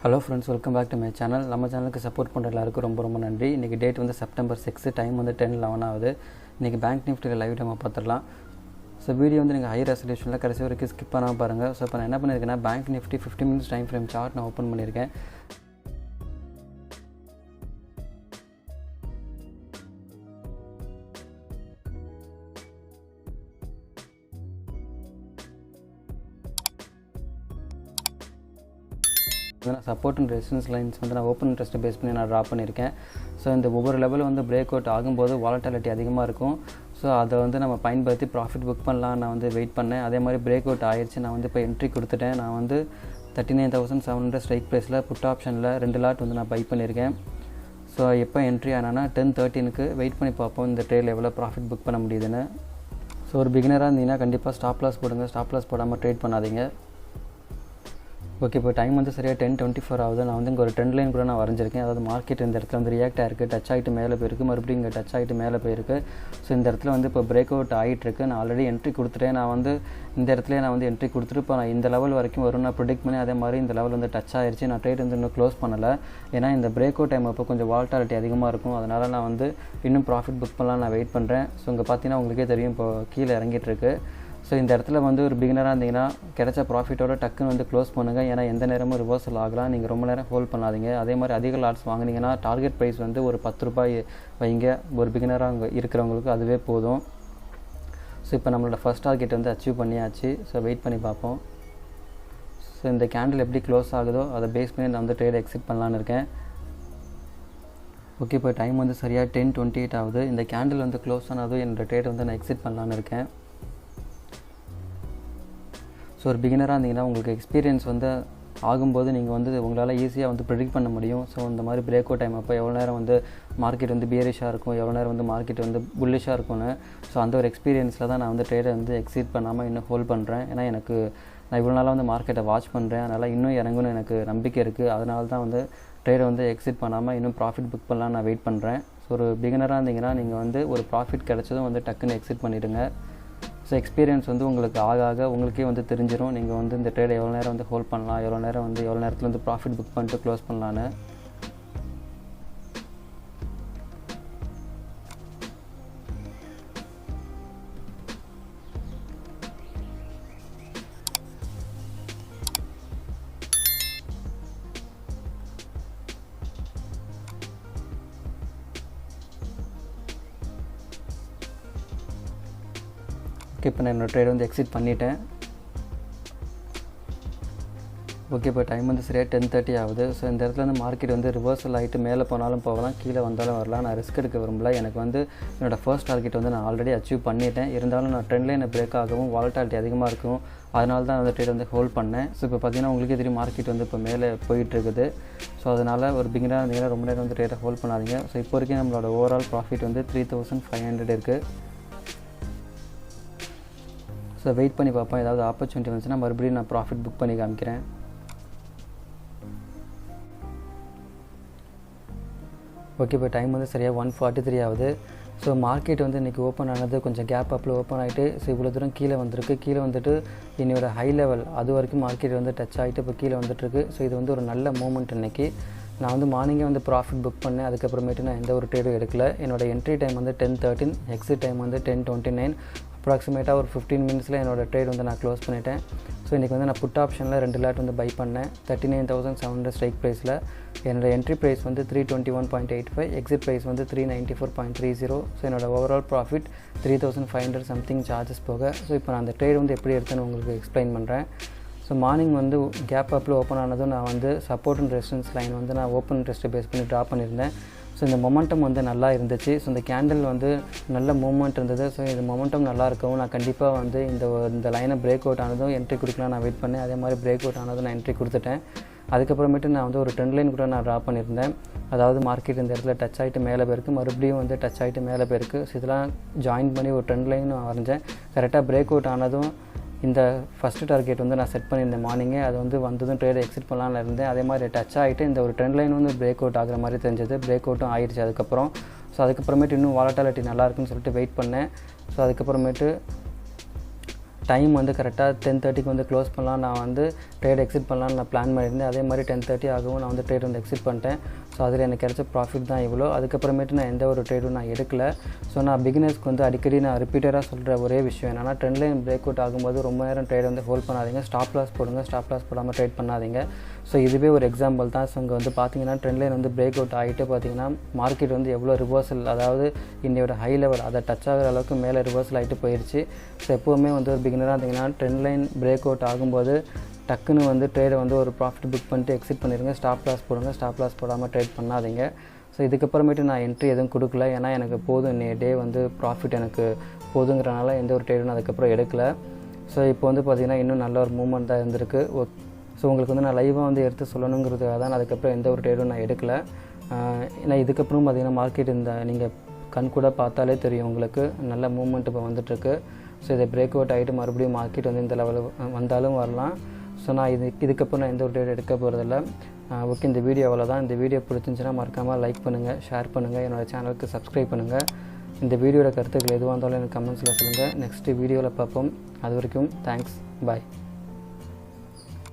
Hello friends, welcome back to my channel. நம்ம சேனலுக்கு support பண்ணுற எல்லாருக்கும் ரொம்ப ரொம்ப நன்றி. இன்றைக்கி டேட் வந்து செப்டம்பர் 6, டைம் வந்து 10:11 ஆகுது. இன்றைக்கி பேங்க் நிஃப்டியில் லைவ் டேமா பார்த்துடலாம். ஸோ வீடியோ வந்து நீங்கள் ஹை ரெசல்யூஷனில் கடைசி வரைக்கும் ஸ்கிப் பண்ணாமல் பாருங்கள். ஸோ இப்போ நான் என்ன பண்ணியிருக்கேன்னா, bank nifty 50 minutes time frame chart நான் ஓப்பன் பண்ணியிருக்கேன். சப்போர்ட் அண்ட் ரெசிஸ்டன்ஸ் லைன்ஸ் வந்து நான் ஓப்பன் இன்ட்ரெஸ்ட்டை பேஸ் பண்ணி நான் ட்ரா பண்ணியிருக்கேன். ஸோ இந்த ஒவ்வொரு லெவலும் வந்து பிரேக் அவுட் ஆகும்போது வாலட்டாலிட்டி அதிகமாக இருக்கும். ஸோ அதை வந்து நம்ம பயன்படுத்தி ப்ராஃபிட் புக் பண்ணலாம் நான் வந்து வெயிட் பண்ணேன். அதே மாதிரி பிரேக் அவுட் ஆயிடுச்சு. நான் வந்து இப்போ என்ட்ரி கொடுத்துட்டேன். நான் வந்து 39,700 ஸ்ட்ரைக் ப்ரைஸில் புட் ஆப்ஷனில் 2 லாட் வந்து நான் பை பண்ணியிருக்கேன். ஸோ எப்போ என்ட்ரி ஆனால் 10:13 வெயிட் பண்ணி பார்ப்போம் இந்த ட்ரேடில் எவ்வளோ ப்ராஃபிட் புக் பண்ண முடியுதுன்னு. ஸோ ஒரு பிகினராக இருந்தீங்கன்னா கண்டிப்பாக ஸ்டாப் லாஸ் போடுங்க. ஸ்டாப் லாஸ் போடாமல் ட்ரேட் பண்ணாதீங்க. ஓகே, இப்போ டைம் வந்து சரியாக 10:24 ஆகுது. நான் வந்து இங்கே ஒரு ட்ரெண்ட் லைன் கூட நான் வரைஞ்சிருக்கேன். அதாவது மார்க்கெட் இந்த இடத்துல வந்து ரியாக்ட் ஆகிருக்கு, டச் ஆகிட்டு மேலே போயிருக்கு, மறுபடியும் இங்கே டச் ஆகிட்டு மேலே போயிருக்கு. ஸோ இந்த இடத்துல வந்து இப்போ பிரேக் அவுட் ஆகிட்டுருக்கு. நான் ஆல்ரெடி என்ட்ரி கொடுத்துட்டேன். நான் வந்து இந்த இடத்துல நான் வந்து என்ட்ரி கொடுத்துட்டு இப்போ நான் இந்த லெவல் வரைக்கும் வரும் நான் ப்ரிடிக்ட் பண்ணி, அதே மாதிரி இந்த லெவல் வந்து டச் ஆகிடுச்சு. நான் ட்ரேட் வந்து இன்னும் க்ளோஸ் பண்ணலை. ஏன்னா இந்த பிரேக் அவுட் டைம் அப்போ கொஞ்சம் வாலட்டாலிட்டி அதிகமாக இருக்கும். அதனால் நான் வந்து இன்னும் ப்ராஃபிட் புக் பண்ணலாம் நான் வெயிட் பண்ணுறேன். ஸோ இங்கே பார்த்தீங்கன்னா உங்களுக்கே தெரியும், இப்போ கீழே இறங்கிட்டு இருக்கு. ஸோ இந்த இடத்துல வந்து ஒரு பிகினராக இருந்தீங்கன்னா கிடைச்ச ப்ராஃபிட்டோட டக்குன்னு வந்து க்ளோஸ் பண்ணுங்கள். ஏன்னா எந்த நேரமும் ரிவர்சல் ஆகலாம். நீங்கள் ரொம்ப நேரம் ஹோல்ட் பண்ணாதீங்க. அதே மாதிரி அதிக லாட்ஸ் வாங்கினீங்கன்னா டார்கெட் ப்ரைஸ் வந்து ஒரு 10 ரூபாய் வைங்க. ஒரு பிகினராக அங்கே இருக்கிறவங்களுக்கு அதுவே போதும். ஸோ இப்போ நம்மளோட ஃபர்ஸ்ட் டார்கெட் வந்து அச்சீவ் பண்ணியாச்சு. ஸோ வெயிட் பண்ணி பார்ப்போம். ஸோ இந்த கேண்டில் எப்படி க்ளோஸ் ஆகுதோ அதை பேஸ் பண்ணி நான் வந்து ட்ரேட் எக்ஸிட் பண்ணலான்னு இருக்கேன். ஓகே, இப்போ டைம் வந்து சரியாக 10:28 ஆகுது. இந்த கேண்டில் வந்து க்ளோஸ் ஆனதும் என்னோடய ட்ரேட் வந்து நான் எக்ஸிட் பண்ணலான்னு இருக்கேன். ஸோ ஒரு பிகினராக இருந்தீங்கன்னா உங்களுக்கு எக்ஸ்பீரியன்ஸ் வந்து ஆகும்போது நீங்கள் வந்து உங்களால் ஈஸியாக வந்து ப்ரெடிக்ட் பண்ண முடியும். ஸோ இந்த மாதிரி பிரேக் அவுட் டைம் அப்போ எவ்வளோ நேரம் வந்து மார்க்கெட் வந்து பியரிஷாக இருக்கும், எவ்வளோ நேரம் வந்து மார்க்கெட் வந்து புல்லிஷாக இருக்கும்னு. ஸோ அந்த ஒரு எக்ஸ்பீரியன்ஸில் தான் நான் வந்து ட்ரேடை வந்து எக்ஸிட் பண்ணாமல் இன்னும் ஹோல்ட் பண்ணுறேன். ஏன்னா நான் இவ்வளோ நாளாக வந்து மார்க்கெட்டை வாட்ச் பண்ணுறேன். அதனால் இன்னும் இறங்குன்னு எனக்கு நம்பிக்கை இருக்குது. அதனால தான் வந்து ட்ரேடை வந்து எக்ஸிட் பண்ணாமல் இன்னும் ப்ராஃபிட் புக் பண்ணலாம் நான் வெயிட் பண்ணுறேன். ஸோ ஒரு பிகினராக இருந்தீங்கன்னா நீங்கள் வந்து ஒரு ப்ராஃபிட் கிடச்சதும் வந்து டக்குன்னு எக்ஸிட் பண்ணிவிடுங்க. ஸோ எக்ஸ்பீரியன்ஸ் வந்து உங்களுக்கு ஆக உங்களுக்கே வந்து தெரிஞ்சிடும். நீங்கள் வந்து இந்த ட்ரேடை எவ்வளோ நேரம் வந்து ஹோல்ட் பண்ணலாம், எவ்வளோ நேரத்தில் வந்து ப்ராஃபிட் புக் பண்ணிட்டு க்ளோஸ் பண்ணலான்னு. இப்போ நான் என்னோடய ட்ரேட் வந்து எக்ஸிட் பண்ணிட்டேன். ஓகே, இப்போ டைம் வந்து சரியாக 10:30 ஆகுது. ஸோ இந்த இடத்துல வந்து மார்க்கெட் வந்து ரிவர்சல் ஆகிட்டு மேலே போனாலும் போகலாம், கீழே வந்தாலும் வரலாம். நான் ரிஸ்க் எடுக்க விரும்பல. எனக்கு வந்து என்னோடய ஃபர்ஸ்ட் டார்கெட் வந்து நான் ஆல்ரெடி அச்சீவ் பண்ணிட்டேன். இருந்தாலும் நான் ட்ரெண்ட் லைனை பிரேக் ஆகவும் வாலட்டாலிட்டி அதிகமாக இருக்கும். அதனால தான் அந்த ட்ரேட் வந்து ஹோல்ட் பண்ணேன். ஸோ இப்போ பார்த்தீங்கன்னா உங்களுக்கே தெரியும், மார்க்கெட் வந்து இப்போ மேலே போயிட்டுருக்குது. ஸோ அதனால் ஒரு பிகினராக இருந்தீங்கன்னா ரொம்ப நேரம் வந்து ட்ரேட்டை ஹோல்ட் பண்ணாதீங்க. ஸோ இப்போ வரைக்கும் நம்மளோட ஓவரால் ப்ராஃபிட் வந்து 3,500 இருக்குது. ஸோ வெயிட் பண்ணி பார்ப்போம். ஏதாவது ஆப்பர்ச்சுனிட்டி வந்துச்சுன்னா மறுபடியும் நான் ப்ராஃபிட் புக் பண்ணி காமிக்கிறேன். ஓகே, இப்போ டைம் வந்து சரியாக 1:43 ஆகுது. ஸோ மார்க்கெட் வந்து இன்றைக்கி ஓப்பன் ஆனது கொஞ்சம் கேப் அப்பில் ஓப்பன் ஆகிட்டு, ஸோ இவ்வளோ தூரம் கீழே வந்திருக்கு. கீழே வந்துட்டு என்னோடய ஹை லெவல் அது வரைக்கும் மார்க்கெட் வந்து டச் ஆகிட்டு இப்போ கீழே வந்துட்டுருக்கு. ஸோ இது வந்து ஒரு நல்ல மூமெண்ட். இன்றைக்கி நான் வந்து மார்னிங்கே வந்து ப்ராஃபிட் புக் பண்ணேன். அதுக்கப்புறமேட்டு நான் எந்த ஒரு ட்ரேடும் எடுக்கல. என்னோடய என்ட்ரி டைம் வந்து 10:13, எக்ஸிட் டைம் வந்து 10:29. அப்ராக்சிமேட்டாக ஒரு 15 மினிட்ஸில் என்னோடய ட்ரேட் வந்து நான் க்ளோஸ் பண்ணிட்டேன். ஸோ இன்றைக்கி வந்து நான் புட் ஆப்ஷனில் 2 லாட் வந்து பை பண்ணேன் 39,700 ஸ்ட்ரைக் ப்ரைஸில். என்னோடய என்ட்ரி ப்ரைஸ் வந்து 321.85, எக்ஸிட் ப்ரைஸ் வந்து 394.30. ஸோ என்னோடய ஓவரால் ப்ராஃபிட் 3,500 சம்திங் சார்ஜஸ் போக. ஸோ இப்போ நான் அந்த ட்ரேட் வந்து எப்படி எடுத்தேன்னு உங்களுக்கு எக்ஸ்பிளைன் பண்ணுறேன். ஸோ மார்னிங் வந்து கேப் அப்பில் ஓப்பன் ஆனதும் நான் வந்து சப்போர்ட் அண்ட் ரெசிஸ்டன்ஸ் லைன் வந்து நான் ஓப்பன் இன்ட்ரெஸ்ட்டை பேஸ் பண்ணி ட்ரா பண்ணியிருந்தேன். ஸோ இந்த மொமெண்டம் வந்து நல்லா இருந்துச்சு. ஸோ இந்த கேண்டில் வந்து நல்ல மூவ்மெண்ட் இருந்தது. ஸோ இந்த மொமெண்டம் நல்லா இருக்கவும் நான் கண்டிப்பாக வந்து இந்த லைனை பிரேக் அவுட் ஆனதும் என்ட்ரி கொடுக்கலாம் நான் வெயிட் பண்ணேன். அதே மாதிரி பிரேக் அவுட் ஆனதும் நான் என்ட்ரி கொடுத்துட்டேன். அதுக்கப்புறமேட்டு நான் வந்து ஒரு ட்ரெண்ட் லைன் கூட நான் ட்ரா பண்ணியிருந்தேன். அதாவது மார்க்கெட் இந்த இடத்துல டச் ஆகிட்டு மேலே போயிருக்கு, மறுபடியும் வந்து டச் ஆகிட்டு மேலே போயிருக்கு. ஸோ இதெல்லாம் ஜாயின் பண்ணி ஒரு ட்ரெண்ட் லைன் நான் வரைஞ்சேன். கரெக்டாக பிரேக் அவுட் ஆனதும் இந்த ஃபஸ்ட்டு டார்கெட் வந்து நான் செட் பண்ணியிருந்தேன் மார்னிங்கே. அது வந்து வந்ததும் ட்ரேட் எக்ஸிட் பண்ணலான்னு இருந்தேன். அதே மாதிரி டச் ஆகிட்டு இந்த ஒரு ட்ரெண்ட் லைன் வந்து பிரேக் அவுட் ஆகிற மாதிரி தெரிஞ்சது. பிரேக் அவுட்டும் ஆகிடுச்சு அதுக்கப்புறம். ஸோ அதுக்கப்புறமேட்டு இன்னும் வாலட்டாலிட்டி நல்லா இருக்குன்னு சொல்லிட்டு வெயிட் பண்ணேன். ஸோ அதுக்கப்புறமேட்டு டைம் வந்து கரெக்டாக 10:30க்கு வந்து க்ளோஸ் பண்ணலாம், நான் வந்து ட்ரேட் எக்ஸிட் பண்ணலான்னு நான் பிளான் பண்ணியிருந்தேன். அதே மாதிரி 10:30 ஆகவும் நான் வந்து ட்ரேட் வந்து எக்ஸிட் பண்ணிட்டேன். ஸோ அதில் எனக்கு கிடைச்ச ப்ராஃபிட் தான் இவ்வளோ. அதுக்கப்புறமேட்டு நான் எந்த ஒரு ட்ரேடும் நான் எடுக்கலை. ஸோ நான் பிகினர்ஸ்க்கு வந்து அடிக்கடி நான் ரிப்பீட்டடாக சொல்கிற ஒரே விஷயம் என்னென்னா, ட்ரெண்ட் லைன் பிரேக் அவுட் ஆகும்போது ரொம்ப நேரம் ட்ரேட் வந்து ஹோல்ட் பண்ணாதீங்க, ஸ்டாப் லாஸ் போடுங்க, ஸ்டாப் லாஸ் போடாமல் ட்ரேட் பண்ணாதீங்க. ஸோ இதுவே ஒரு எக்ஸாம்பிள் தான். ஸோ இங்கே வந்து பார்த்தீங்கன்னா ட்ரெண்ட் லைன் வந்து பிரேக் அவுட் ஆகிட்டு பார்த்தீங்கன்னா மார்க்கெட் வந்து எவ்வளோ ரிவர்சல், அதாவது இன்னையோட ஹை லெவல் அதை டச் ஆகிற அளவுக்கு மேலே ரிவர்சல் ஆகிட்டு போயிடுச்சு. ஸோ எப்போவுமே வந்து ஒரு பிகினராக இருந்தீங்கன்னா ட்ரெண்ட் லைன் பிரேக் அவுட் ஆகும்போது டக்குன்னு வந்து ட்ரேடை வந்து ஒரு ப்ராஃபிட் புக் பண்ணிட்டு எக்ஸிட் பண்ணிடுங்க, ஸ்டாப் லாஸ் போடுங்க, ஸ்டாப் லாஸ் போடாமல் ட்ரேட் பண்ணாதீங்க. ஸோ இதுக்கப்புறமேட்டு நான் என்ட்ரி எதுவும் கொடுக்கல, ஏன்னா எனக்கு போதும், இன்னைய டே வந்து ப்ராஃபிட் எனக்கு போதுங்கிறனால எந்த ஒரு ட்ரேடும் அதுக்கப்புறம் எடுக்கலை. ஸோ இப்போ வந்து பார்த்திங்கன்னா இன்னும் நல்ல ஒரு மூவ்மெண்ட் தான் இருந்திருக்கு. ஸோ உங்களுக்கு வந்து நான் லைவாக வந்து எடுத்து சொல்லணுங்கிறதுக்காக தான் அதுக்கப்புறம் எந்த ஒரு ட்ரேடும் நான் எடுக்கலை. ஏன்னா இதுக்கப்புறம் பார்த்திங்கன்னா மார்க்கெட் இந்த நீங்கள் கண் கூட பார்த்தாலே தெரியும் உங்களுக்கு நல்ல மூவ்மெண்ட் இப்போ வந்துட்டுருக்கு. ஸோ இதை பிரேக் அவுட் ஆகிட்டு மறுபடியும் மார்க்கெட் வந்து இந்த லெவலில் வந்தாலும் வரலாம். ஸோ நான் இதுக்கப்புறம் நான் எந்த ஒரு ட்ரேட் எடுக்க போகிறதில்ல. ஓகே, இந்த வீடியோ அவ்வளோதான். இந்த வீடியோ பிடிச்சிருந்துச்சுன்னா மறக்காமல் லைக் பண்ணுங்கள், ஷேர் பண்ணுங்கள், என்னோடய சேனலுக்கு சப்ஸ்கிரைப் பண்ணுங்கள். இந்த வீடியோட கருத்துக்கள் எதுவாக இருந்தாலும் எனக்கு கமெண்ட்ஸில் சொல்லுங்கள். நெக்ஸ்ட்டு வீடியோவில் பார்ப்போம். அது வரைக்கும் தேங்க்ஸ், பாய்.